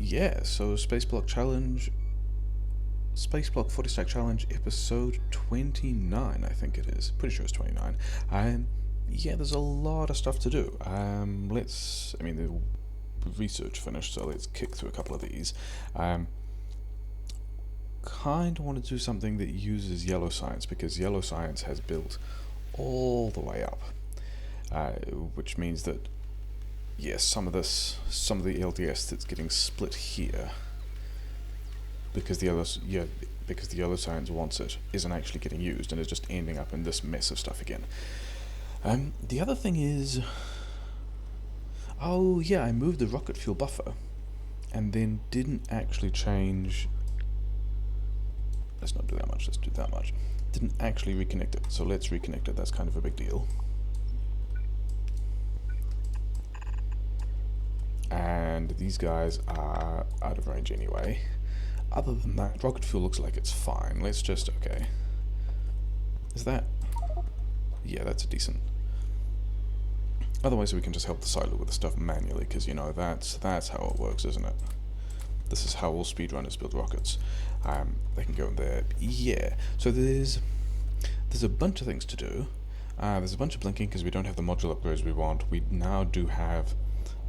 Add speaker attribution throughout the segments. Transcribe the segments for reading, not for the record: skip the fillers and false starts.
Speaker 1: Yeah, so Spaceblock 40 Stack Challenge, episode 29, I think it is. Pretty sure it's 29. Yeah, there's a lot of stuff to do. The research finished, so let's kick through a couple of these. Kind of want to do something that uses yellow science, because yellow science has built all the way up, which means that, yes, some of the LDS that's getting split here, because the yellow science wants it, isn't actually getting used and is just ending up in this mess of stuff again. The other thing is, oh yeah, I moved the rocket fuel buffer and then didn't actually change. Let's not do that much, let's do that much. Didn't actually reconnect it, so let's reconnect it. That's kind of a big deal. And these guys are out of range anyway. Other than that, rocket fuel looks like it's fine. Let's just, okay. Is that? Yeah, that's a decent. Otherwise we can just help the silo with the stuff manually, because you know, that's how it works, isn't it? This is how all speedrunners build rockets. They can go in there. Yeah, so there's a bunch of things to do. There's a bunch of blinking because we don't have the module upgrades we want. We now do have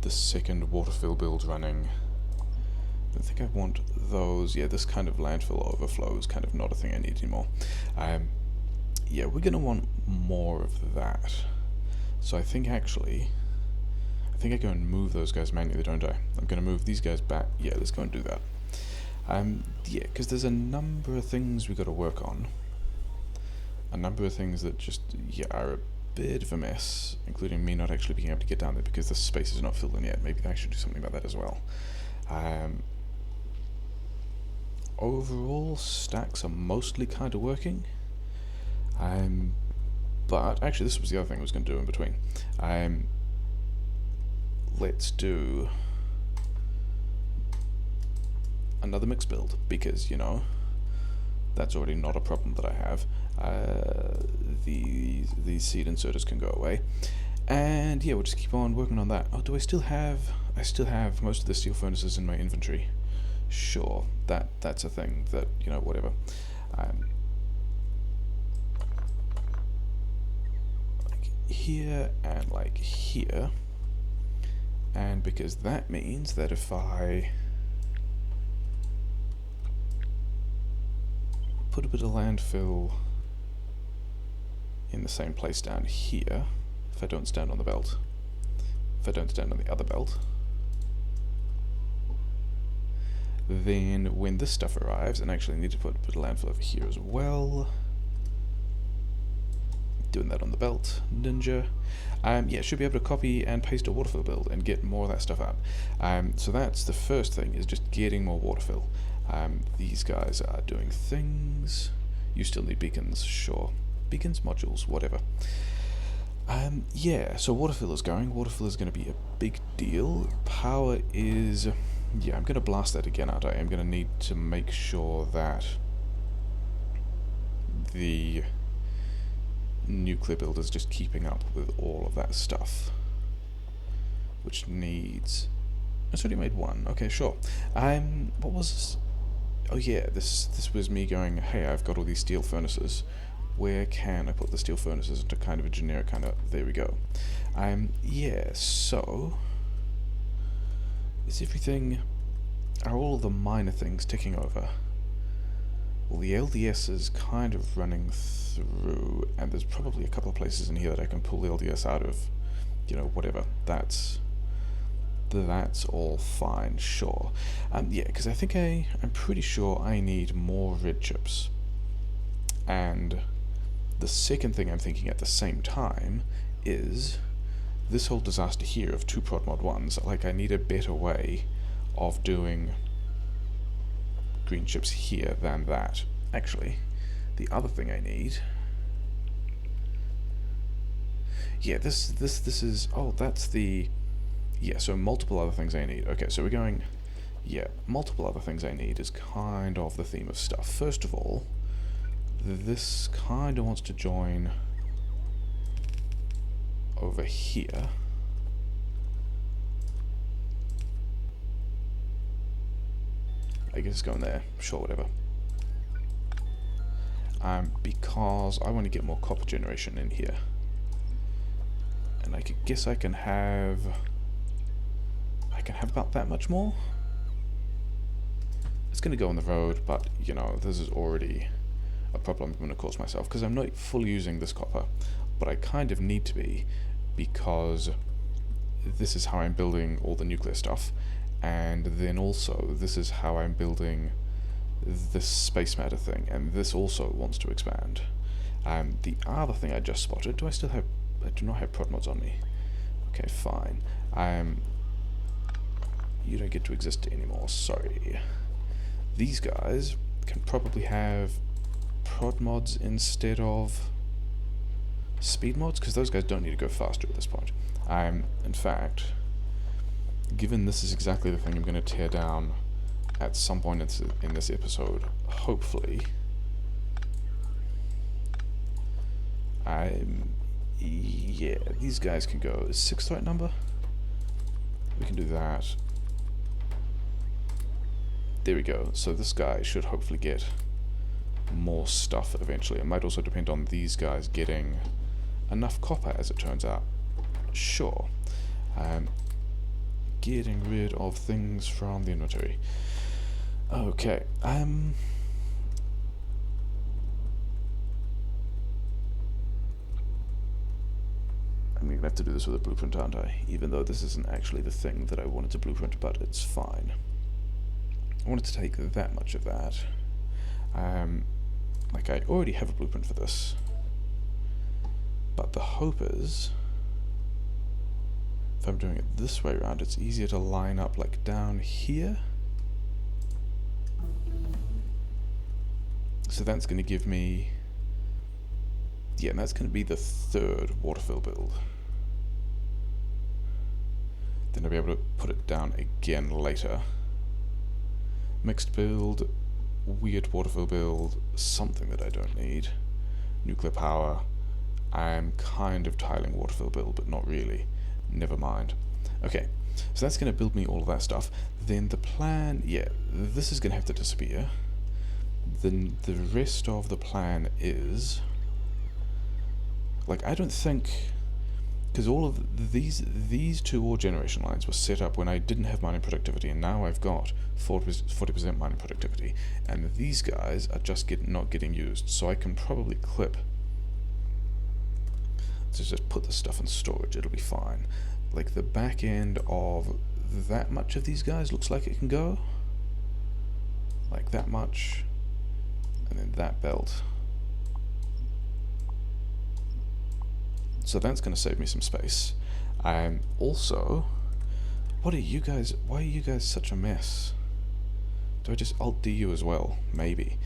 Speaker 1: the second waterfill build running. I don't think I want those. Yeah, this kind of landfill overflow is kind of not a thing I need anymore. Yeah, we're going to want more of that. So I think I go and move those guys manually, don't I? I'm going to move these guys back. Yeah, let's go and do that. Yeah, because there's a number of things we got to work on. A number of things that just, yeah, are a bit of a mess, including me not actually being able to get down there because the space is not filled in yet. Maybe I should do something about that as well. Overall, stacks are mostly kind of working. But actually, this was the other thing I was going to do in between. Let's do another mix build, because, you know, that's already not a problem that I have. These seed inserters can go away. And yeah, we'll just keep on working on that. Oh, do I still have... I still have most of the steel furnaces in my inventory. Sure, that's a thing that, you know, whatever. Like here and like here. And because that means that if I put a bit of landfill in the same place down here, if I don't stand on the belt, if I don't stand on the other belt, then when this stuff arrives, and actually I need to put a bit of landfill over here as well, doing that on the belt, ninja. Yeah, should be able to copy and paste a waterfill build and get more of that stuff out. So that's the first thing, is just getting more waterfill. These guys are doing things. You still need beacons, sure. Beacons, modules, whatever. Yeah, so waterfill is going. Waterfill is going to be a big deal. Power is... yeah, I'm going to blast that again, aren't I? I'm going to need to make sure that the nuclear build is just keeping up with all of that stuff, which needs... It's already made one. Okay, sure. What was this? Oh yeah, this was me going, hey, I've got all these steel furnaces. Where can I put the steel furnaces into kind of a generic kind of... there we go. Yeah, so... is everything... are all the minor things ticking over? Well, the LDS is kind of running through, and there's probably a couple of places in here that I can pull the LDS out of, you know, whatever. That's all fine, sure. Yeah, because I think I'm pretty sure I need more red chips. And the second thing I'm thinking at the same time is this whole disaster here of 2 prod mod 1s. Like, I need a better way of doing green chips here than that. Actually, the other thing I need... yeah, this is... oh, that's the... yeah, so multiple other things I need. Okay, so we're going... yeah, multiple other things I need is kind of the theme of stuff. First of all, this kind of wants to join over here. I guess it's going there. Sure, whatever. Because I want to get more copper generation in here. And I guess I can have about that much more. It's going to go on the road, but, you know, this is already a problem I'm going to cause myself, because I'm not fully using this copper, but I kind of need to be, because this is how I'm building all the nuclear stuff, and then also this is how I'm building this space matter thing, and this also wants to expand. The other thing I just spotted, I do not have prod mods on me. Okay, fine. You don't get to exist anymore, sorry. These guys can probably have prod mods instead of speed mods, because those guys don't need to go faster at this point. In fact, given this is exactly the thing I'm going to tear down at some point in this episode, hopefully, yeah, these guys can go 6 threat number. We can do that. There we go. So this guy should hopefully get more stuff eventually. It might also depend on these guys getting enough copper, as it turns out. Sure. Getting rid of things from the inventory. Okay. I'm going to have to do this with a blueprint, aren't I? Even though this isn't actually the thing that I wanted to blueprint, but it's fine. I wanted to take that much of that. Like, I already have a blueprint for this. But the hope is, if I'm doing it this way around, it's easier to line up, like, down here. So that's going to give me... yeah, and that's going to be the 3rd waterfill build. Then I'll be able to put it down again later. Mixed build, weird waterfill build, something that I don't need. Nuclear power. I'm kind of tiling waterfill build, but not really. Never mind. Okay, so that's going to build me all of that stuff. Then the plan, yeah, this is going to have to disappear. Then the rest of the plan is... like, I don't think... because all of these 2 ore generation lines were set up when I didn't have mining productivity, and now I've got 40% mining productivity, and these guys are just not getting used, so I can probably clip to just put this stuff in storage. It'll be fine. Like, the back end of that much of these guys looks like it can go, like that much, and then that belt. So that's going to save me some space. Also, what are you guys? Why are you guys such a mess? Do I just alt D you as well? Maybe.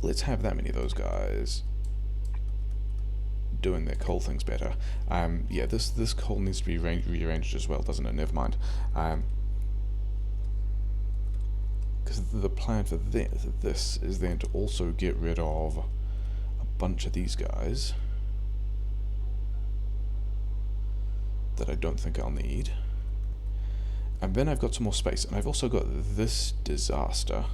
Speaker 1: Let's have that many of those guys doing their coal things better. Yeah, this coal needs to be rearranged as well, doesn't it? Never mind. Because the plan for this is then to also get rid of a bunch of these guys that I don't think I'll need. And then I've got some more space, and I've also got this disaster.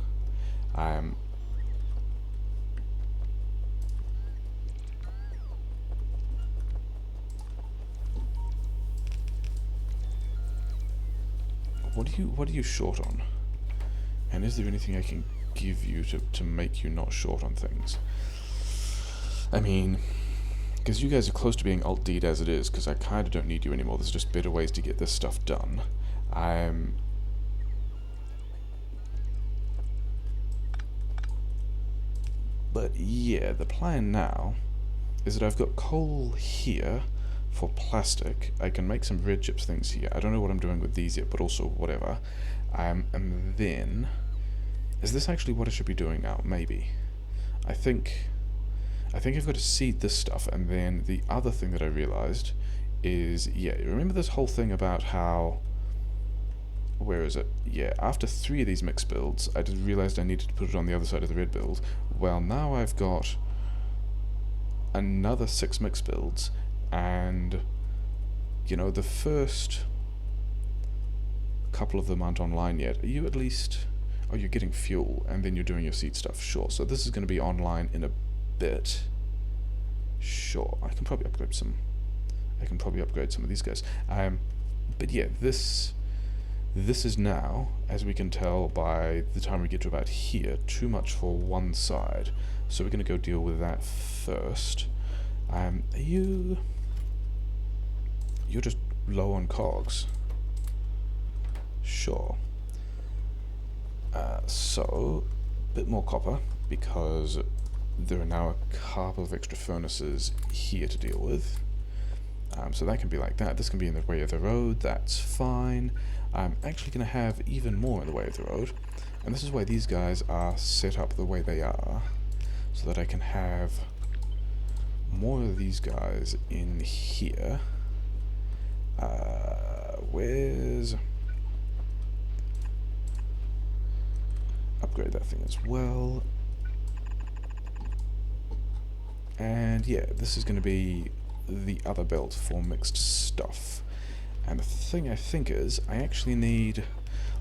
Speaker 1: What are you short on? And is there anything I can give you to make you not short on things? I mean, because you guys are close to being alt-D'd as it is, because I kind of don't need you anymore. There's just better ways to get this stuff done. But yeah, the plan now is that I've got coal here for plastic. I can make some red chips things here. I don't know what I'm doing with these yet, but also whatever. And then, is this actually what I should be doing now? Maybe. I think I've got to seed this stuff, and then the other thing that I realized is, yeah, remember this whole thing about how, where is it? Yeah, after 3 of these mixed builds, I just realized I needed to put it on the other side of the red build. Well, now I've got another 6 mixed builds, and, you know, the first couple of them aren't online yet. Are you at least... Oh, you're getting fuel, and then you're doing your seed stuff. Sure, so this is going to be online in a bit. Sure, I can probably upgrade some... I can probably upgrade some of these guys. But yeah, this is now, as we can tell by the time we get to about here, too much for one side. So we're going to go deal with that first. Are you... You're just low on cogs. Sure. So, a bit more copper, because there are now a couple of extra furnaces here to deal with. So that can be like that. This can be in the way of the road, that's fine. I'm actually going to have even more in the way of the road. And this is why these guys are set up the way they are, so that I can have more of these guys in here. Where's... Upgrade that thing as well. And yeah, this is going to be the other belt for mixed stuff. And the thing I think is, I actually need...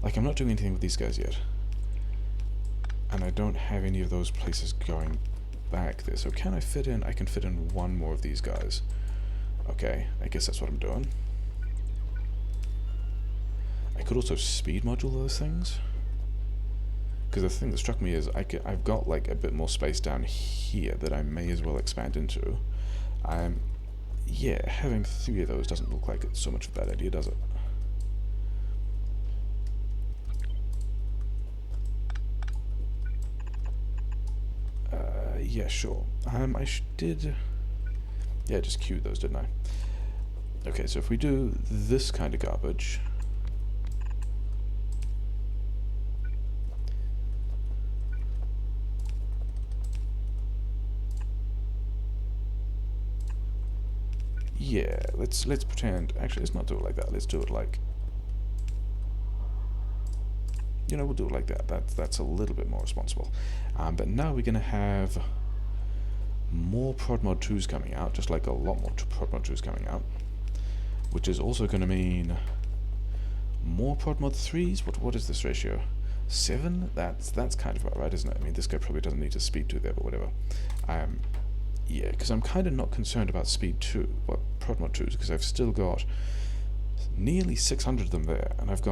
Speaker 1: Like, I'm not doing anything with these guys yet. And I don't have any of those places going back there. So can I fit in? I can fit in one more of these guys. Okay, I guess that's what I'm doing. I could also speed module those things. Because the thing that struck me is I've got like a bit more space down here that I may as well expand into. Yeah, having 3 of those doesn't look like it's so much of a bad idea, does it? Yeah, sure. Did... Yeah, just queued those, didn't I? Okay, so if we do this kind of garbage... Yeah, let's pretend... Actually, let's not do it like that. Let's do it like... You know, we'll do it like that. That's a little bit more responsible. But now we're going to have more Prod Mod 2s coming out, just like a lot more Prod Mod 2s coming out. Which is also going to mean more Prod Mod 3s? What is this ratio? 7? That's kind of about right, isn't it? I mean, this guy probably doesn't need to speed 2 there, but whatever. Yeah, because I'm kind of not concerned about speed 2, Prod Mod 2s, because I've still got nearly 600 of them there, and if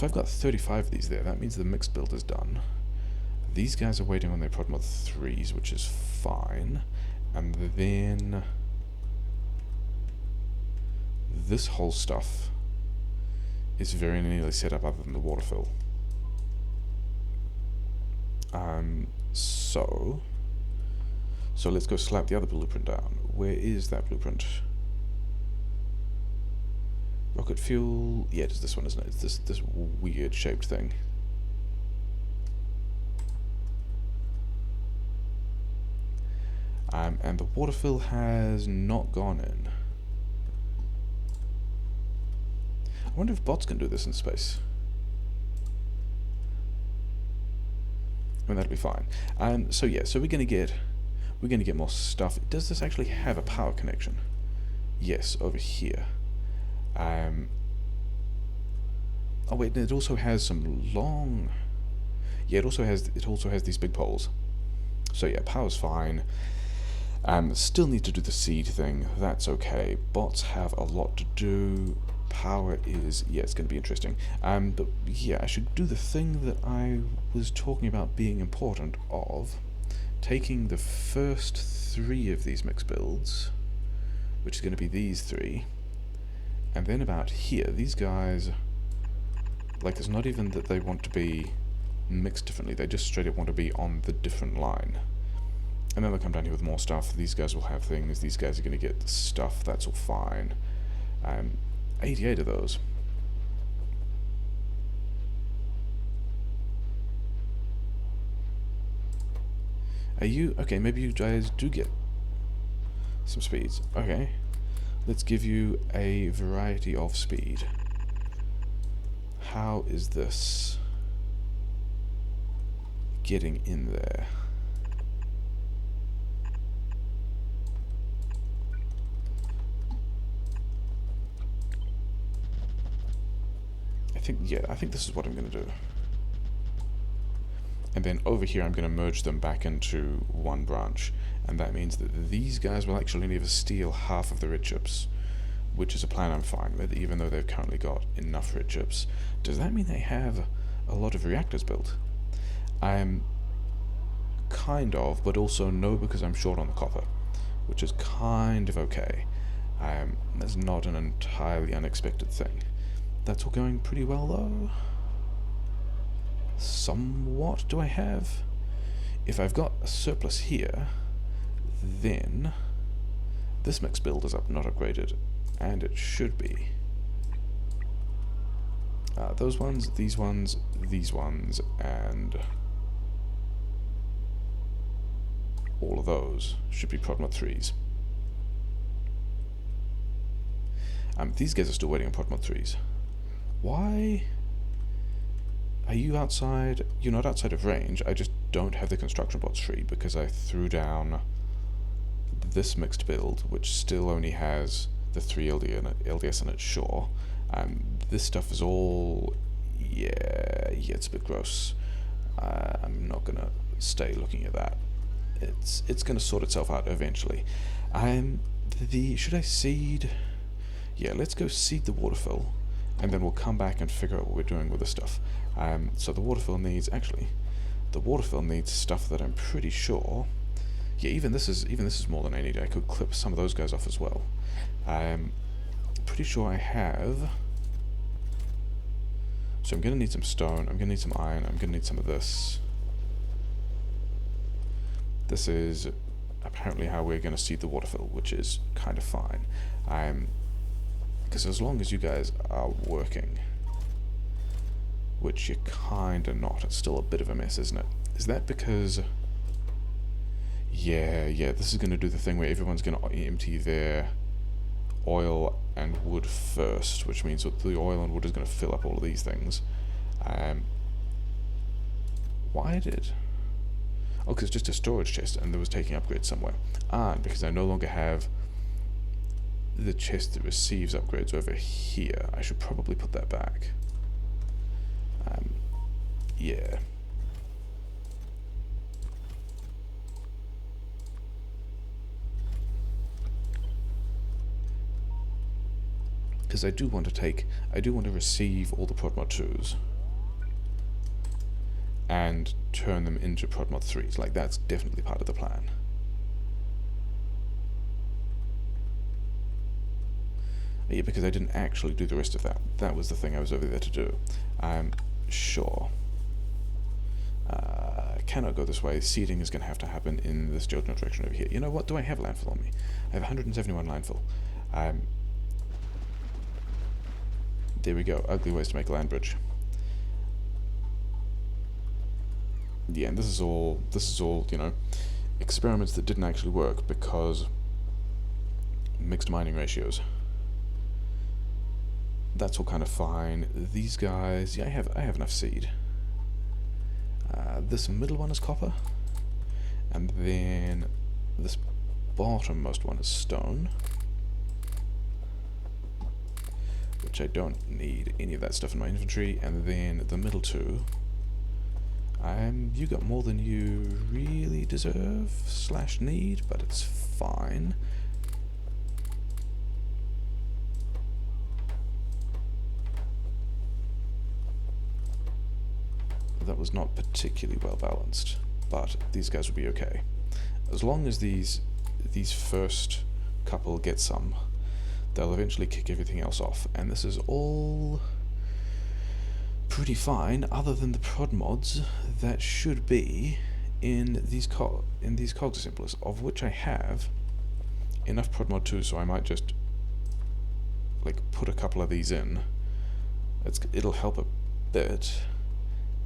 Speaker 1: I've got 35 of these there, that means the mixed build is done. These guys are waiting on their Prod Mod 3s, which is fine, and then this whole stuff is very nearly set up other than the waterfill. So let's go slap the other blueprint down. Where is that blueprint? Rocket fuel... Yeah, it's this one, isn't it? It's this weird shaped thing. And the waterfill has not gone in. I wonder if bots can do this in space. I mean, that'll be fine. So yeah, so we're gonna get more stuff. Does this actually have a power connection? Yes, over here. Oh wait, it also has some long... Yeah, it also has these big poles. So yeah, power's fine. Still need to do the seed thing. That's okay. Bots have a lot to do. Power is... Yeah, it's going to be interesting. But yeah, I should do the thing that I was talking about being important of. Taking the first 3 of these mixed builds, which is going to be these 3, and then about here, these guys, like, it's not even that they want to be mixed differently, they just straight up want to be on the different line. And then they'll come down here with more stuff. These guys will have things, these guys are going to get stuff, that's all fine. 88 of those. Are you... Okay, maybe you guys do get some speeds. Okay. Let's give you a variety of speed. How is this getting in there? I think this is what I'm going to do. And then over here I'm going to merge them back into one branch, and that means that these guys will actually never steal half of the red chips, which is a plan I'm fine with, even though they've currently got enough red chips. Does that mean they have a lot of reactors built? I'm kind of, but also no, because I'm short on the copper, which is kind of okay. That's not an entirely unexpected thing. That's all going pretty well though. Somewhat do I have? If I've got a surplus here, then this mix build is not upgraded, and it should be. Those ones, these ones, and all of those should be prod mod 3s. These guys are still waiting on prod mod 3s. Why? Are you outside? You're not outside of range. I just don't have the construction bots free because I threw down this mixed build, which still only has the 3 LDS in it, sure. This stuff is all... yeah, it's a bit gross. I'm not going to stay looking at that. It's going to sort itself out eventually. Should I seed? Yeah, let's go seed the waterfill, and then we'll come back and figure out what we're doing with this stuff. So the waterfill needs stuff that I'm pretty sure. Yeah, even this is more than I need. I could clip some of those guys off as well. I'm pretty sure I have. So I'm gonna need some stone. I'm gonna need some iron. I'm gonna need some of this. This is apparently how we're gonna seed the waterfill, which is kind of fine. Because as long as you guys are working, which you're kind of not, it's still a bit of a mess, isn't it? Is that because... yeah, this is going to do the thing where everyone's going to empty their oil and wood first, which means that the oil and wood is going to fill up all of these things. Why did... oh, because it's just a storage chest, and there was taking upgrades somewhere. And because I no longer have the chest that receives upgrades over here, I should probably put that back. Yeah. Because I do want to receive all the prod mod 2s and turn them into prod mod 3s. Like, that's definitely part of the plan. Yeah, because I didn't actually do the rest of that. That was the thing I was over there to do. Sure. Cannot go this way. Seeding is going to have to happen in this general direction over here. You know what? Do I have landfill on me? I have 171 landfill. There we go. Ugly ways to make a land bridge. Yeah, and this is all, you know, experiments that didn't actually work because mixed mining ratios. That's all kind of fine. These guys, yeah, I have enough seed. This middle one is copper, and then this bottommost one is stone, which I don't need any of that stuff in my inventory. And then the middle two, you got more than you really deserve / need, but it's fine. That was not particularly well balanced, but these guys will be okay. As long as these first couple get some, they'll eventually kick everything else off, and this is all pretty fine, other than the prod mods that should be in these cogs assemblers, of which I have enough prod mod 2, so I might just like put a couple of these in. It'll help a bit.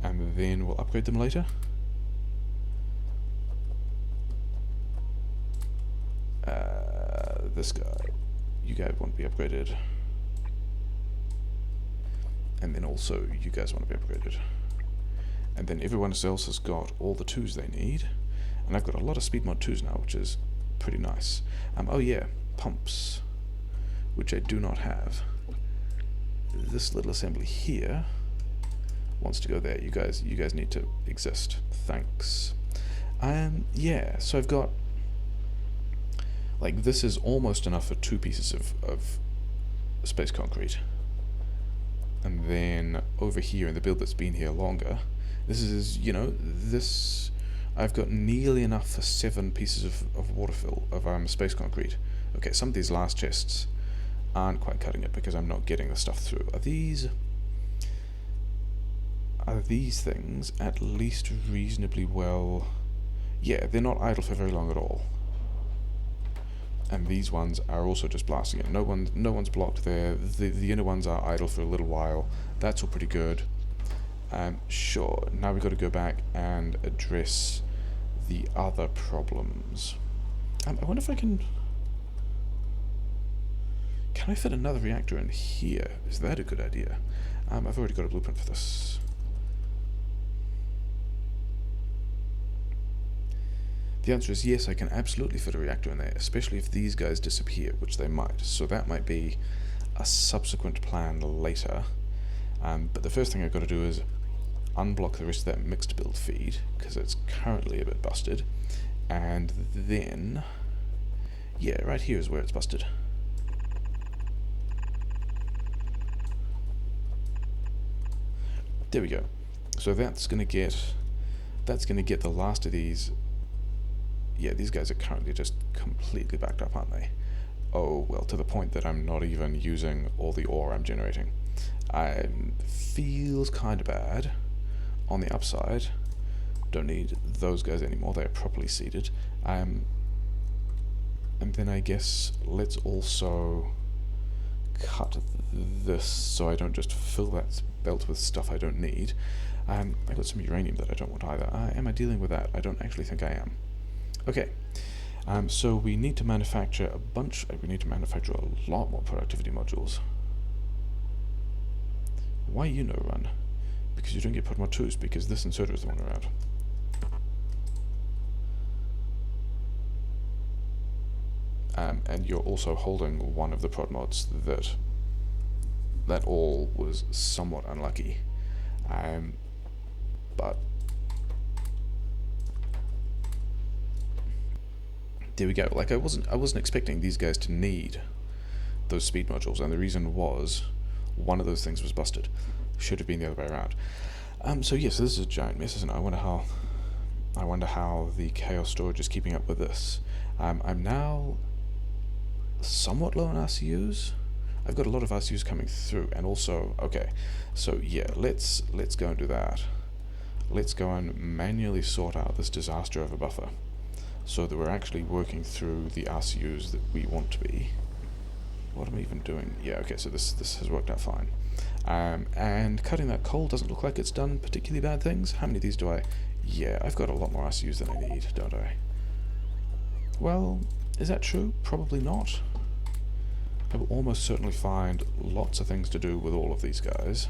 Speaker 1: And then we'll upgrade them later. This guy, you guys want to be upgraded. And then also, you guys want to be upgraded. And then everyone else has got all the 2s they need. And I've got a lot of speed mod 2s now, which is pretty nice. Oh yeah, pumps, which I do not have. This little assembly here wants to go there. You guys need to exist. Thanks. Yeah, so I've got, like, this is almost enough for 2 pieces of space concrete. And then over here in the build that's been here longer, this is, this, I've got nearly enough for 7 pieces of waterfill, of space concrete. Okay, some of these last chests aren't quite cutting it because I'm not getting the stuff through. Are these things at least reasonably well? Yeah, they're not idle for very long at all. And these ones are also just blasting it. No one's blocked there. The inner ones are idle for a little while. That's all pretty good. Sure, now we've got to go back and address the other problems. I wonder if I can I fit another reactor in here? Is that a good idea? I've already got a blueprint for this. The answer is yes, I can absolutely fit a reactor in there, especially if these guys disappear, which they might. So that might be a subsequent plan later. But the first thing I've got to do is unblock the rest of that mixed build feed, because it's currently a bit busted. And then, yeah, right here is where it's busted. There we go. So that's gonna get the last of these. Yeah, these guys are currently just completely backed up, aren't they? Oh, well, to the point that I'm not even using all the ore I'm generating. Feels kind of bad. On the upside, don't need those guys anymore, they're properly seated. And then I guess let's also cut this so I don't just fill that belt with stuff I don't need. I got some uranium that I don't want either. Am I dealing with that? I don't actually think I am. Okay, so we need to manufacture we need to manufacture a lot more productivity modules. Why you no run? Because you don't get put more twos, because this inserter is the one around. And you're also holding one of the prod mods that all was somewhat unlucky. But there we go. Like I wasn't expecting these guys to need those speed modules, and the reason was one of those things was busted. Should have been the other way around. So yes, so this is a giant mess, isn't it? I wonder how the chaos storage is keeping up with this. I'm now somewhat low on RCUs. I've got a lot of RCUs coming through, and also, okay, so yeah, let's go and do that. Let's go and manually sort out this disaster of a buffer, so that we're actually working through the RCUs that we want to be. What am I even doing? Yeah, okay, so this has worked out fine. And cutting that coal doesn't look like it's done particularly bad things. How many of these do I... Yeah, I've got a lot more RCUs than I need, don't I? Well, is that true? Probably not. I will almost certainly find lots of things to do with all of these guys.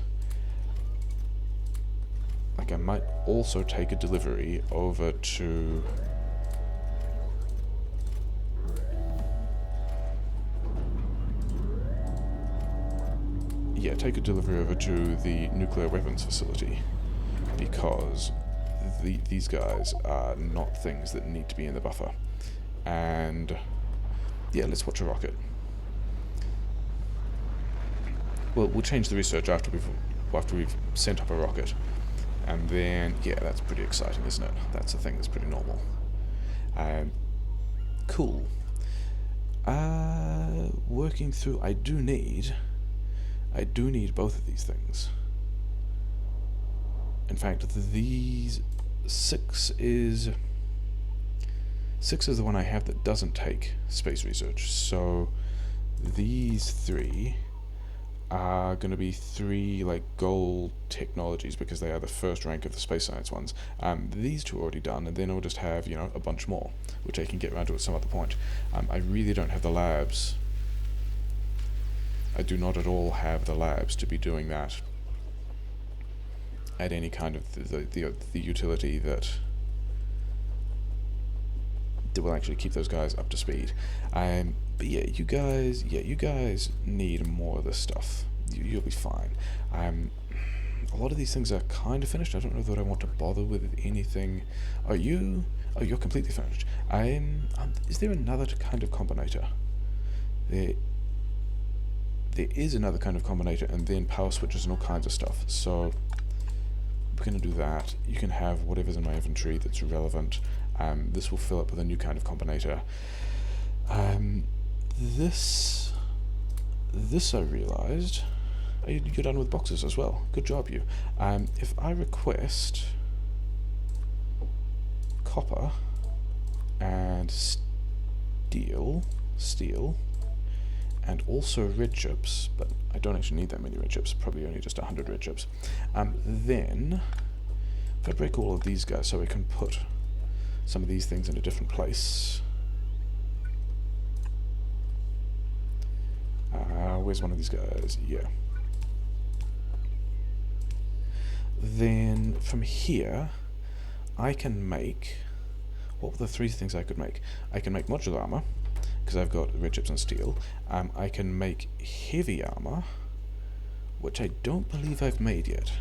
Speaker 1: Like, I might also take a delivery over to... Yeah, take a delivery over to the nuclear weapons facility, because these guys are not things that need to be in the buffer. And yeah, let's watch a rocket. Well, we'll change the research after we've sent up a rocket, and then yeah, that's pretty exciting, isn't it? That's a thing that's pretty normal. Cool. Working through, I do need both of these things. In fact, these 6 is the one I have that doesn't take space research. So these 3 are going to be 3 like gold technologies, because they are the first rank of the space science ones. These 2 are already done, and then I'll just have, you know, a bunch more, which I can get around to at some other point. I really don't have the labs. I do not at all have the labs to be doing that at any kind of the utility that will actually keep those guys up to speed. But yeah, you guys need more of this stuff. You'll be fine. A lot of these things are kind of finished. I don't know that I want to bother with anything. Are you? Oh, you're completely finished. Is there another kind of combinator? There is another kind of combinator, and then power switches and all kinds of stuff. So we're going to do that. You can have whatever's in my inventory that's relevant. This will fill up with a new kind of combinator. This I realized. You're done with boxes as well. Good job, you. If I request copper and steel, and also red chips, but I don't actually need that many red chips, probably only just 100 red chips. Then, if I break all of these guys so I can put some of these things in a different place. Where's one of these guys? Yeah. Then from here, I can make, what were the three things I could make? I can make modular armor, because I've got red chips and steel. I can make heavy armor, which I don't believe I've made yet.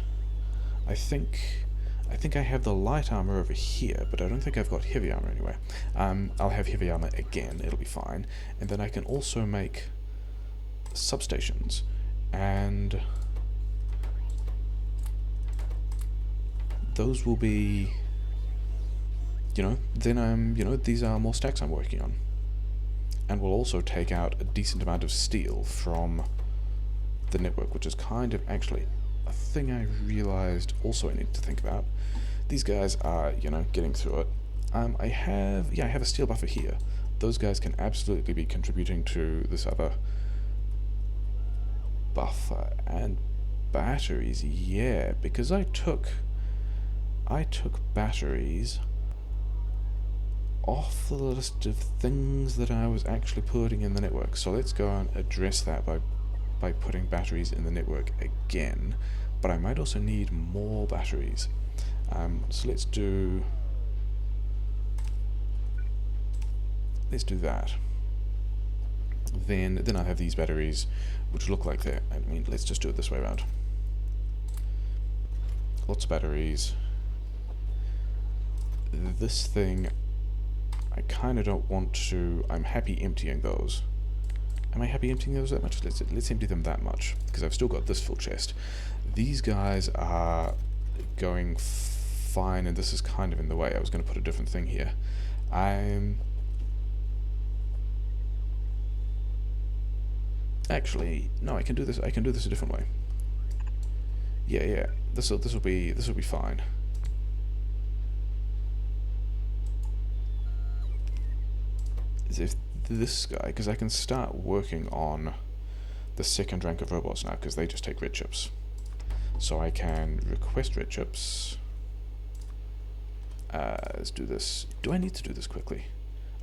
Speaker 1: I think I have the light armor over here, but I don't think I've got heavy armor anyway. I'll have heavy armor again, it'll be fine. And then I can also make substations, and those will be, then these are more stacks I'm working on. And we'll also take out a decent amount of steel from the network, which is kind of actually a thing I realized also I need to think about. These guys are, getting through it. I have a steel buffer here. Those guys can absolutely be contributing to this other buffer. And batteries, yeah, because I took batteries off the list of things that I was actually putting in the network. So let's go and address that by putting batteries in the network again. But I might also need more batteries. So let's do that. Then I have these batteries, which look like they're, let's just do it this way around. Lots of batteries. This thing, I kind of don't want to. I'm happy emptying those. Am I happy emptying those that much? Let's empty them that much, because I've still got this full chest. These guys are going fine, and this is kind of in the way. I was going to put a different thing here. Actually, no, I can do this. I can do this a different way. Yeah. This will be fine. If this guy, because I can start working on the second rank of robots now, because they just take red chips. So I can request red chips. Let's do this. Do I need to do this quickly?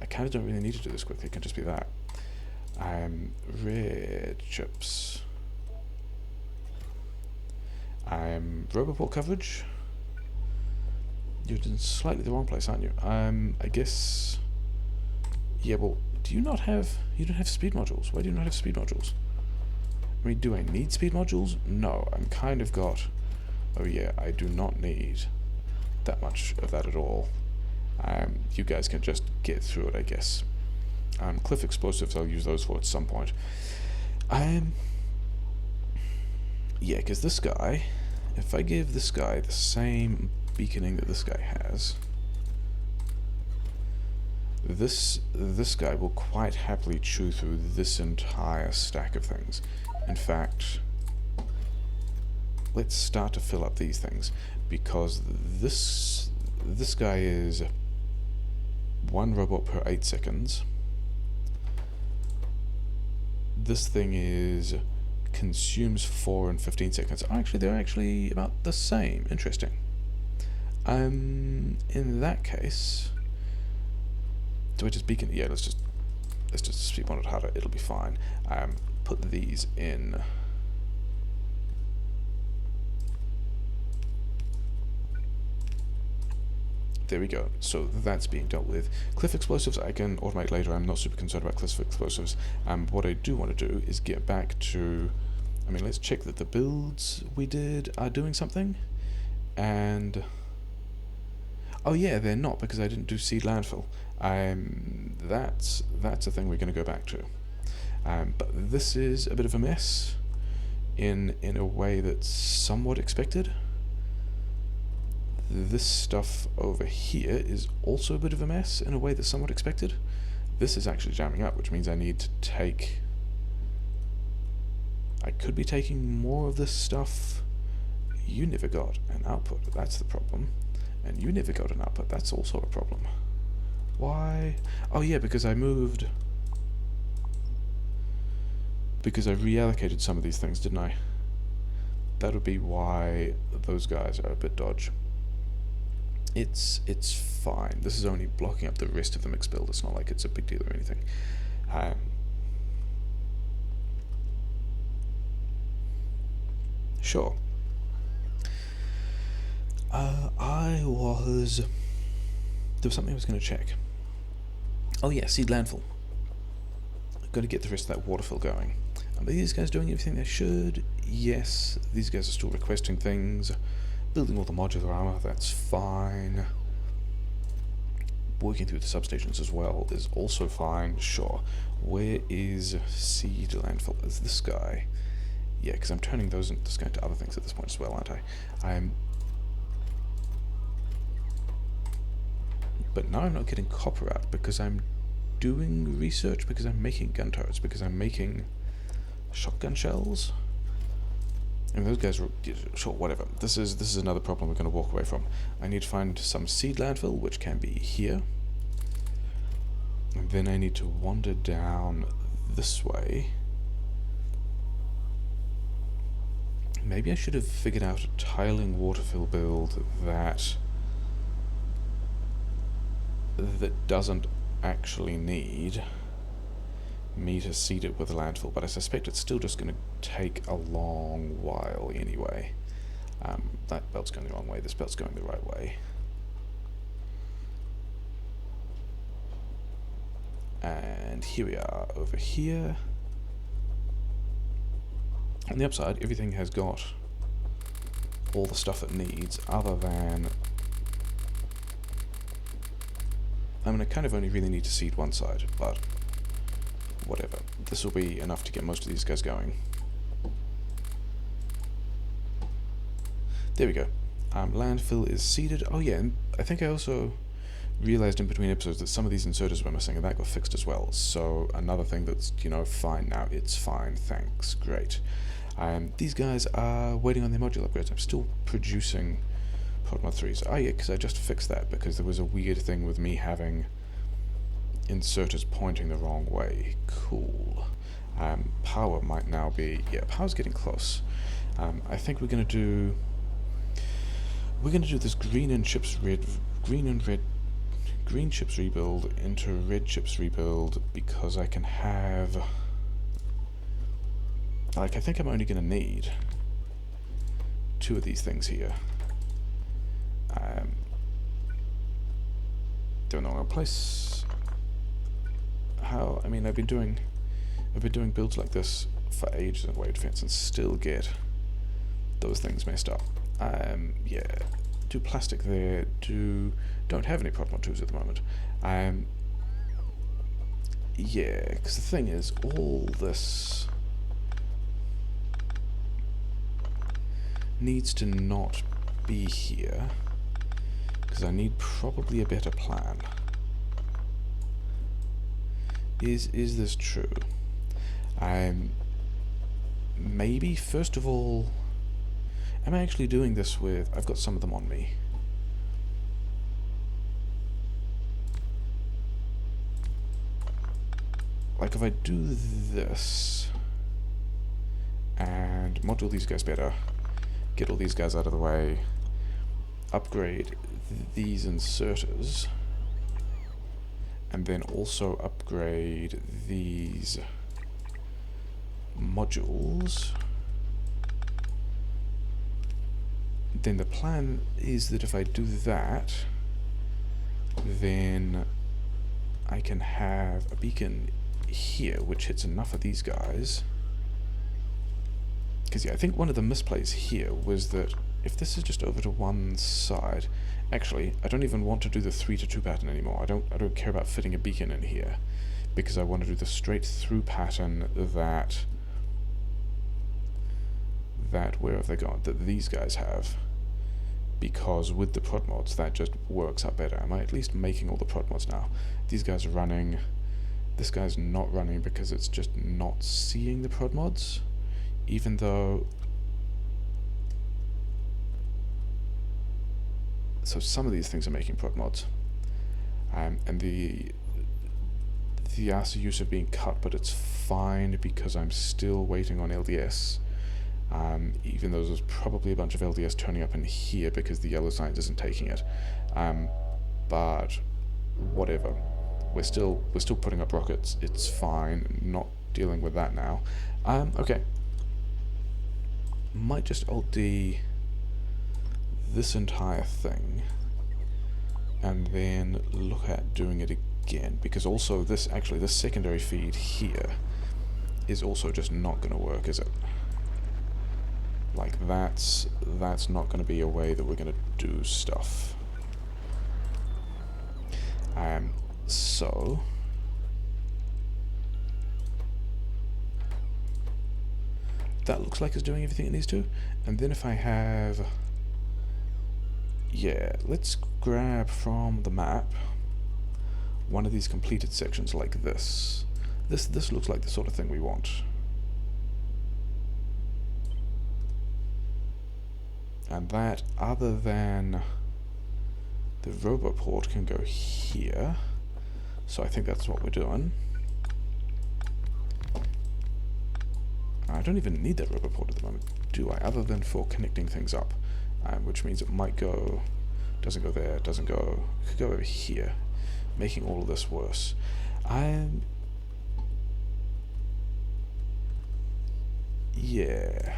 Speaker 1: I kind of don't really need to do this quickly. It can just be that. Red chips. Roboport coverage. You're in slightly the wrong place, aren't you? I guess. Yeah, well, you don't have speed modules. Why do you not have speed modules? I mean, do I need speed modules? No, I'm kind of got, oh yeah, I do not need that much of that at all. You guys can just get through it, I guess. Cliff explosives, I'll use those for at some point. Yeah, because this guy, if I give this guy the same beaconing that this guy has, this guy will quite happily chew through this entire stack of things. In fact, let's start to fill up these things, because this guy is 1 robot per 8 seconds. This thing consumes 4 in 15 seconds. Actually, they're actually about the same. Interesting. In that case, do I just beacon? Yeah, let's just speed on it harder. It'll be fine. Put these in. There we go. So that's being dealt with. Cliff explosives I can automate later. I'm not super concerned about cliff explosives. What I do want to do is get back to I mean, let's check that the builds we did are doing something. And oh yeah, they're not, because I didn't do seed landfill. That's a thing we're going to go back to. But this is a bit of a mess in a way that's somewhat expected. This stuff over here is also a bit of a mess in a way that's somewhat expected. This is actually jamming up, which means I need to take... I could be taking more of this stuff. You never got an output, that's the problem. And you never got an output, that's also a problem. Why? Oh yeah, because I moved... Because I reallocated some of these things, didn't I? That would be why those guys are a bit dodge. It's fine. This is only blocking up the rest of the mixed build. It's not like it's a big deal or anything. Sure. There was something I was going to check. Oh yeah, seed landfill. I've got to get the rest of that waterfill going. Are these guys doing everything they should? Yes. These guys are still requesting things. Building all the modular armor, that's fine. Working through the substations as well is also fine, sure. Where is seed landfill? Is this guy? Yeah, because I'm turning this guy into other things at this point as well, aren't I? But now I'm not getting copper out because I'm doing research, because I'm making gun turrets, because I'm making shotgun shells. I mean, those guys are... Sure, whatever. This is another problem we're going to walk away from. I need to find some seed landfill, which can be here. And then I need to wander down this way. Maybe I should have figured out a tiling waterfill build that doesn't actually need me to seed it with a landfill, but I suspect it's still just going to take a long while anyway. That belt's going the wrong way, this belt's going the right way. And here we are, over here. On the upside, everything has got all the stuff it needs, other than... I mean, I kind of only really need to seed one side, but whatever. This will be enough to get most of these guys going. There we go. Landfill is seeded. Oh yeah, and I think I also realized in between episodes that some of these inserters were missing, and that got fixed as well. So another thing that's, you know, fine now. It's fine, thanks, great. These guys are waiting on their module upgrades. I'm still producing Proton 3s. Oh yeah, because I just fixed that, because there was a weird thing with me having inserters pointing the wrong way. Cool. Power might now be... Yeah, power's getting close. I think we're gonna do this green chips rebuild into red chips rebuild, because I can have... Like, I think I'm only gonna need 2 of these things here. Don't know where place. How? I mean, I've been doing builds like this for ages in wave defense and still get those things messed up. Yeah, do plastic there. Don't have any Proton 2s at the moment. Yeah, because the thing is, all this needs to not be here, because I need probably a better plan. Is this true? Maybe, first of all, am I actually doing this with... I've got some of them on me. Like, if I do this and module these guys better, get all these guys out of the way, upgrade these inserters, and then also upgrade these modules, then the plan is that if I do that, then I can have a beacon here which hits enough of these guys Because yeah, I think one of the misplays here was that if this is just over to one side, actually, I don't even want to do the 3 to 2 pattern anymore. I don't care about fitting a beacon in here, because I want to do the straight through pattern that where have they gone? That these guys have. Because with the prod mods, that just works out better. Am I at least making all the prod mods now? These guys are running. This guy's not running because it's just not seeing the prod mods, even though. So some of these things are making prod mods, and the RCUs are being cut, but it's fine because I'm still waiting on LDS. Even though there's probably a bunch of LDS turning up in here because the yellow science isn't taking it, but whatever. We're still putting up rockets. It's fine. Not dealing with that now. Okay. Might just alt D this entire thing, and then look at doing it again, because also this secondary feed here is also just not going to work, is it? Like that's not going to be a way that we're going to do stuff. So that looks like it's doing everything it needs to. And then if I have, yeah, let's grab from the map one of these completed sections like this. This looks like the sort of thing we want. And that, other than the robot port, can go here. So I think that's what we're doing. I don't even need that robot port at the moment, do I? Other than for connecting things up, which means it might go, doesn't go there, doesn't go, it could go over here, making all of this worse. Yeah.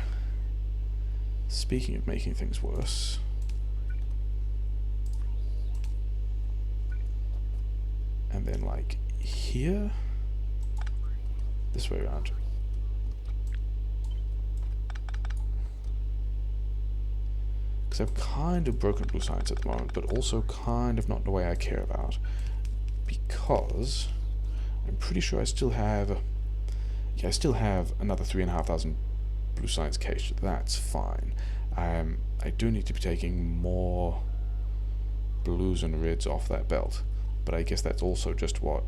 Speaker 1: Speaking of making things worse, and then like here, this way around. Because I've kind of broken blue science at the moment, but also kind of not the way I care about, because I'm pretty sure I still have, yeah, I still have another 3,500 blue science cached. That's fine. I do need to be taking more blues and reds off that belt, but I guess that's also just what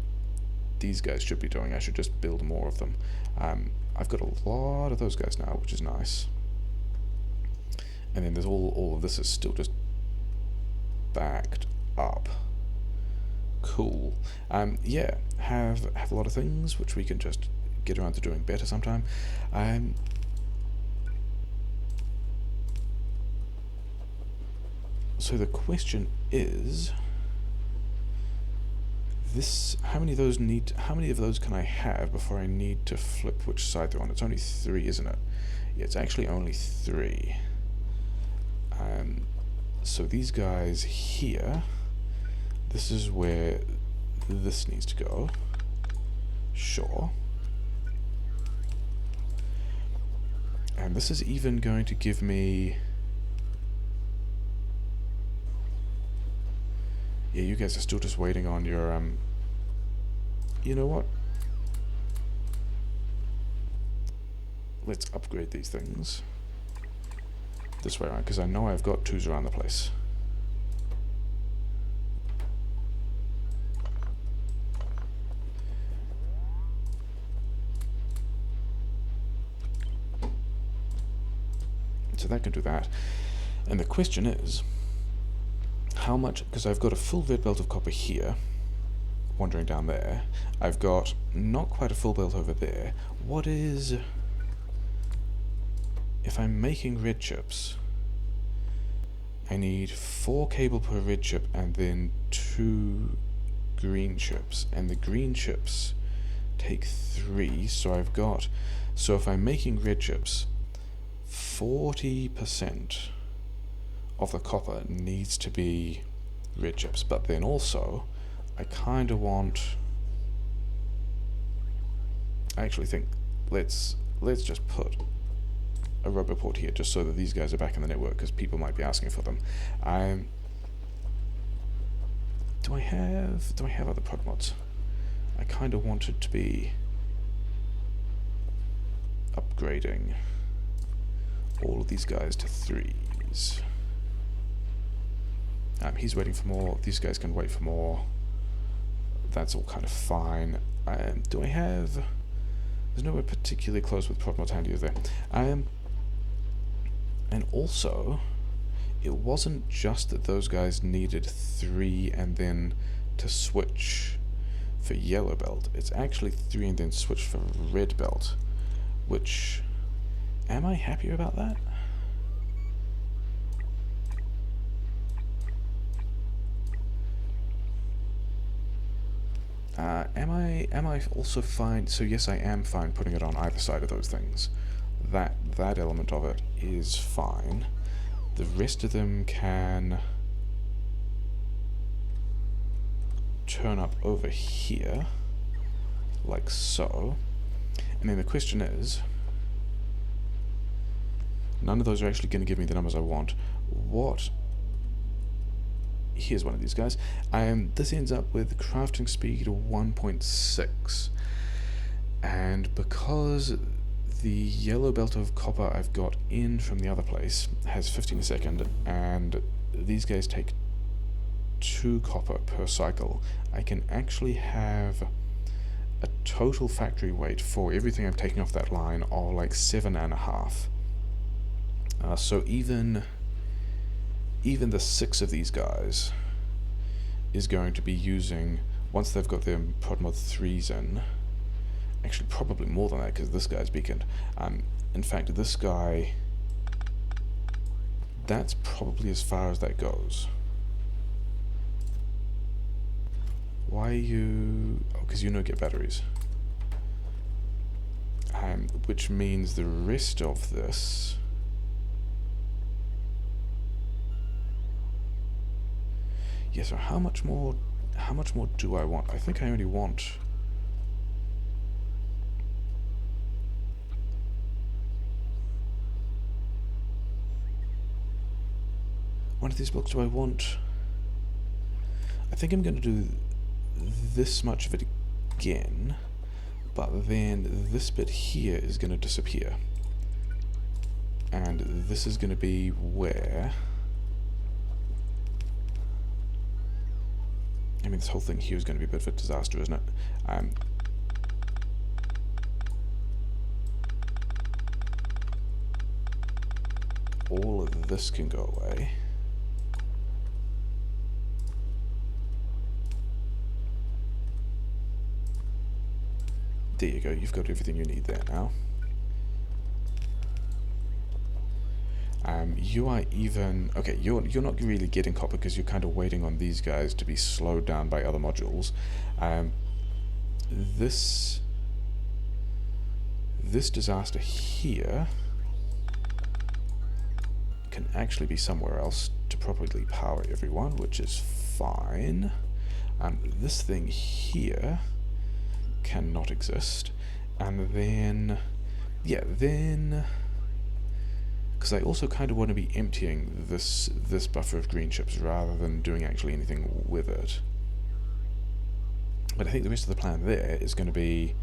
Speaker 1: these guys should be doing. I should just build more of them. I've got a lot of those guys now, which is nice. And then there's all of this is still just backed up. Cool. Yeah, have a lot of things which we can just get around to doing better sometime. So the question is, how many of those can I have before I need to flip which side they're on? It's only 3, isn't it? Yeah, it's actually only 3. So these guys here, this is where this needs to go. Sure. And this is even going to give me... Yeah, you guys are still just waiting on your, you know what? Let's upgrade these things this way around, because I know I've got 2s around the place. So that can do that. And the question is, how much, because I've got a full red belt of copper here, wandering down there. I've got not quite a full belt over there. What is, if I'm making red chips, I need 4 cable per red chip and then 2 green chips, and the green chips take 3, so I've got, so if I'm making red chips, 40% of the copper needs to be red chips, but then also I kind of want, I actually think let's just put a rubber port here, just so that these guys are back in the network, because people might be asking for them. Do I have other prod mods? I kind of wanted to be upgrading all of these guys to 3s. He's waiting for more. These guys can wait for more. That's all kind of fine. Do I have... There's nowhere particularly close with prod mods handy, is there? And also, it wasn't just that those guys needed 3 and then to switch for yellow belt. It's actually 3 and then switch for red belt, which... Am I happier about that? Am I also fine? So yes, I am fine putting it on either side of those things. That element of it is fine. The rest of them can turn up over here, like so. And then the question is, none of those are actually going to give me the numbers I want. What? Here's one of these guys. This ends up with crafting speed of 1.6. And because the yellow belt of copper I've got in from the other place has 15 a second, and these guys take 2 copper per cycle, I can actually have a total factory weight for everything I'm taking off that line of like 7.5. So even the 6 of these guys is going to be using, once they've got their prod mod 3s in, actually probably more than that because this guy's beaconed. In fact, this guy, that's probably as far as that goes. Why you... Oh, because you get batteries. Which means the rest of this... Yeah, so how much more do I want? I think I only want... One of these blocks do I want? I think I'm going to do this much of it again, but then this bit here is going to disappear. And this is going to be where... I mean, this whole thing here is going to be a bit of a disaster, isn't it? All of this can go away. There you go, you've got everything you need there now. You are even... Okay, you're not really getting copper because you're kind of waiting on these guys to be slowed down by other modules. This disaster here can actually be somewhere else to properly power everyone, which is fine. This thing here cannot exist. And then... Yeah, then... Because I also kind of want to be emptying this buffer of green chips rather than doing actually anything with it. But I think the rest of the plan there is going to be,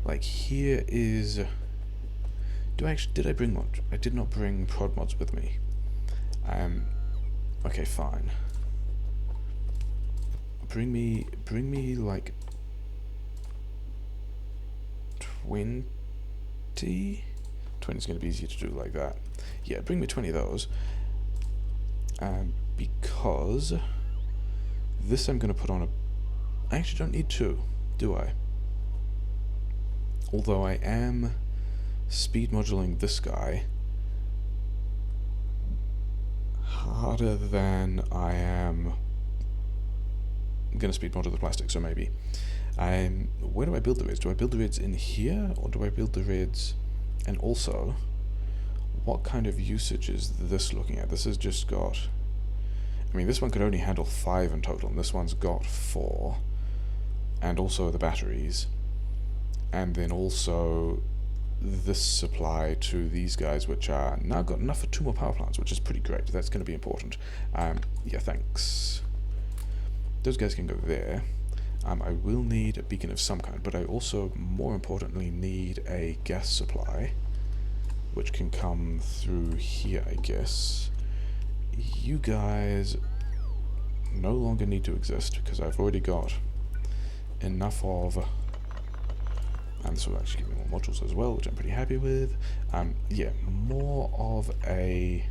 Speaker 1: like, here is... Did I bring mod? I did not bring prod mods with me. Okay, fine. Bring me like 20? 20 is going to be easier to do like that. Yeah, bring me 20 of those. Because this I'm going to put on a... I actually don't need 2, do I? Although I am speed modulating this guy harder than I am going to speed module the plastic, so maybe. Where do I build the reds? Do I build the reds in here, or do I build the reds... And also, what kind of usage is this looking at? This has just got... I mean, this one could only handle 5 in total, and this one's got 4. And also the batteries. And then also this supply to these guys, which are now got enough for 2 more power plants, which is pretty great. That's going to be important. Yeah, thanks. Those guys can go there. I will need a beacon of some kind, but I also, more importantly, need a gas supply, which can come through here, I guess. You guys no longer need to exist, because I've already got enough of... And this will actually give me more modules as well, which I'm pretty happy with. Yeah, more of a...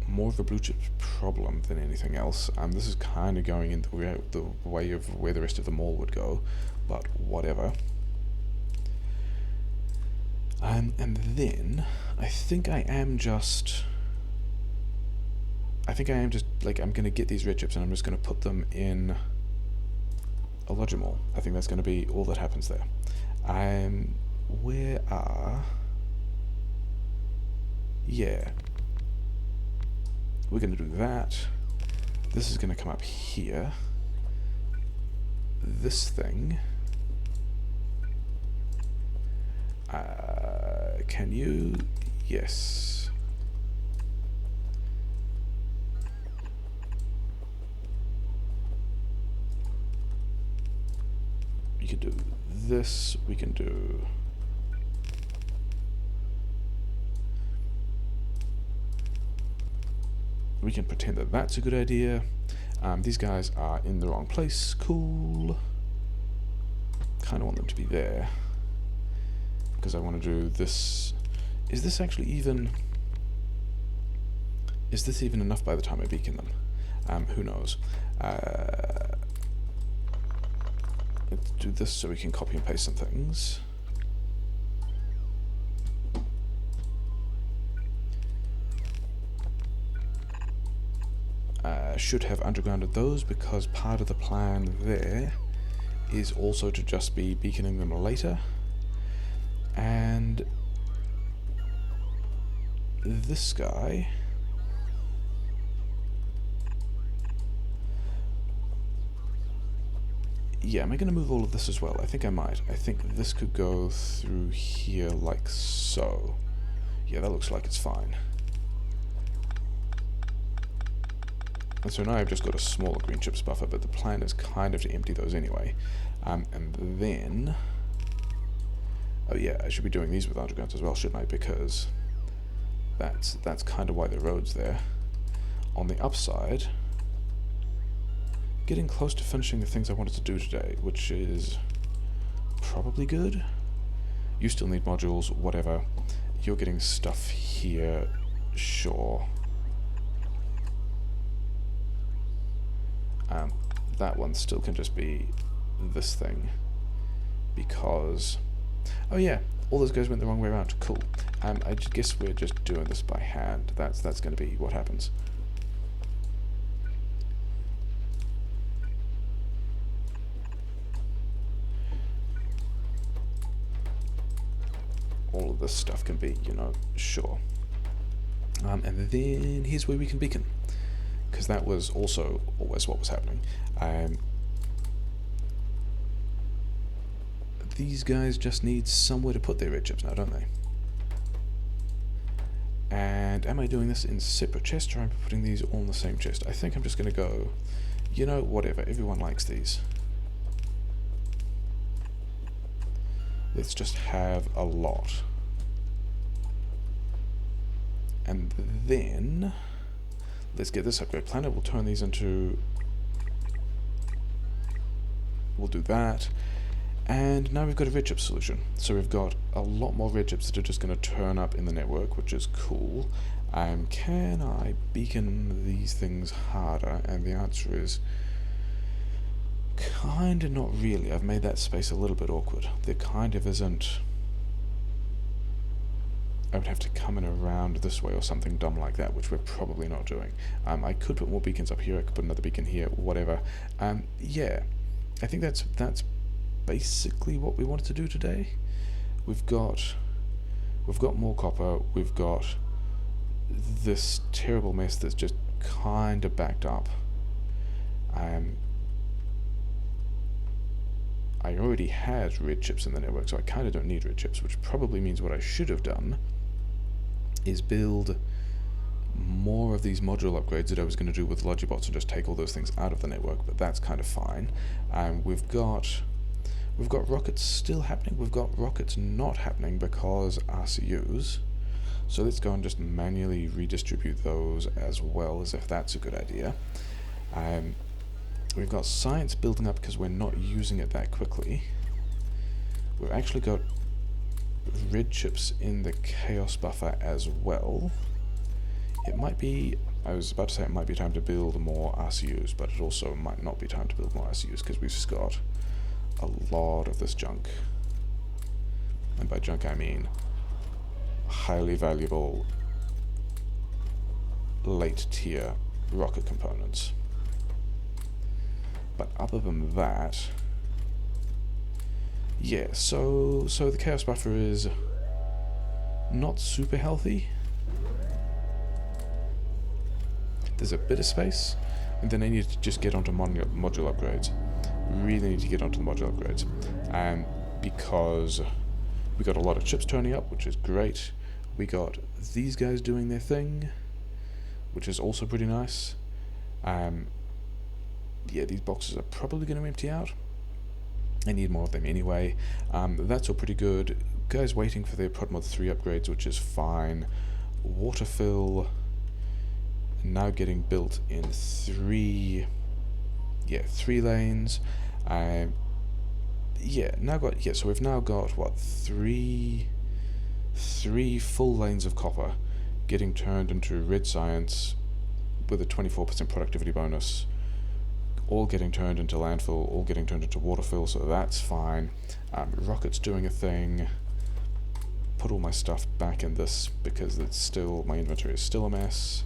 Speaker 1: more of a blue chip problem than anything else. This is kind of going in the way of where the rest of the mall would go, but whatever. And then I think I am just like, I'm gonna get these red chips and I'm just gonna put them in a logimall. I think that's gonna be all that happens there. Where are... Yeah. We're going to do that. This is going to come up here. This thing. Can you? Yes. We can do this. We can do... We can pretend that that's a good idea. These guys are in the wrong place. Cool. Kind of want them to be there, because I want to do this. Is this actually even... Is this even enough by the time I beacon them? Who knows. Let's do this so we can copy and paste some things. Should have undergrounded those, because part of the plan there is also to just be beaconing them later. And this guy... Yeah, am I going to move all of this as well? I think I might. I think this could go through here like so. Yeah, that looks like it's fine. And so now I've just got a smaller green chips buffer, but the plan is kind of to empty those anyway. And then... Oh yeah, I should be doing these with undergrounds as well, shouldn't I? Because that's kind of why the road's there. On the upside, getting close to finishing the things I wanted to do today, which is probably good. You still need modules, whatever. You're getting stuff here, sure. That one still can just be this thing, because... Oh yeah, all those guys went the wrong way around. Cool. I guess we're just doing this by hand. That's going to be what happens. All of this stuff can be, you know, sure. And then here's where we can beacon, because that was also always what was happening. These guys just need somewhere to put their red chips now, don't they? And am I doing this in separate chests, or am I putting these all in the same chest? I think I'm just going to go, you know, whatever, everyone likes these. Let's just have a lot. And then let's get this upgrade planet. We'll turn these into... We'll do that. And now we've got a red chip solution. So we've got a lot more red chips that are just going to turn up in the network, which is cool. Can I beacon these things harder? And the answer is kind of not really. I've made that space a little bit awkward. There kind of isn't... I would have to come in around this way or something dumb like that, which we're probably not doing. I could put more beacons up here, I could put another beacon here, whatever. Yeah, I think that's basically what we wanted to do today. We've got more copper, we've got this terrible mess that's just kind of backed up. I already had red chips in the network, so I kind of don't need red chips, which probably means what I should have done is build more of these module upgrades that I was going to do with Logibots and just take all those things out of the network, but that's kind of fine. We've got rockets still happening, we've got rockets not happening because RCUs, so let's go and just manually redistribute those as well, as if that's a good idea. We've got science building up because we're not using it that quickly. We've actually got red chips in the chaos buffer as well. It might be, I was about to say it might be time to build more RCUs, but it also might not be time to build more RCUs because we've just got a lot of this junk. And by junk I mean highly valuable late tier rocket components. But other than that, yeah, so the chaos buffer is not super healthy. There's a bit of space, and then I need to just get onto module upgrades. Really need to get onto the module upgrades, because we got a lot of chips turning up, which is great. We got these guys doing their thing, which is also pretty nice. Yeah, these boxes are probably going to empty out. I need more of them anyway. That's all pretty good. Guys waiting for their ProdMod 3 upgrades, which is fine. Waterfill now getting built in 3 lanes. So we've now got what, three full lanes of copper getting turned into red science with a 24% productivity bonus, all getting turned into landfill, all getting turned into waterfill, so that's fine. Rocket's doing a thing. Put all my stuff back in this because it's still, my inventory is still a mess.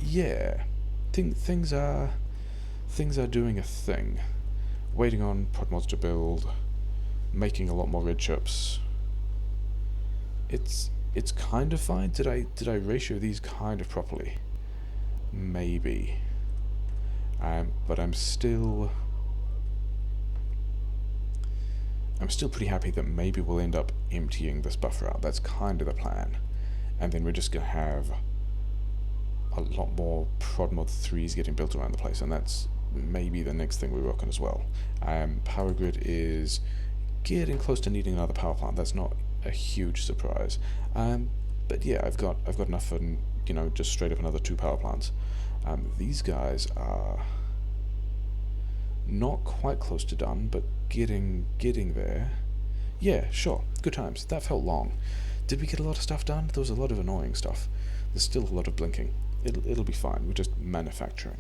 Speaker 1: Yeah, things are doing a thing. Waiting on ProdMods to build, making a lot more red chips. It's kind of fine. Did I ratio these kind of properly? Maybe. But I'm still pretty happy that maybe we'll end up emptying this buffer out. That's kind of the plan. And then we're just going to have a lot more ProdMod 3s getting built around the place, and that's maybe the next thing we work on as well. Power grid is getting close to needing another power plant. That's not a huge surprise. But yeah, I've got enough for, just straight up another 2 power plants. These guys are not quite close to done, but getting there. Yeah, sure, good times. That felt long. Did we get a lot of stuff done? There was a lot of annoying stuff. There's still a lot of blinking. It'll be fine. We're just manufacturing.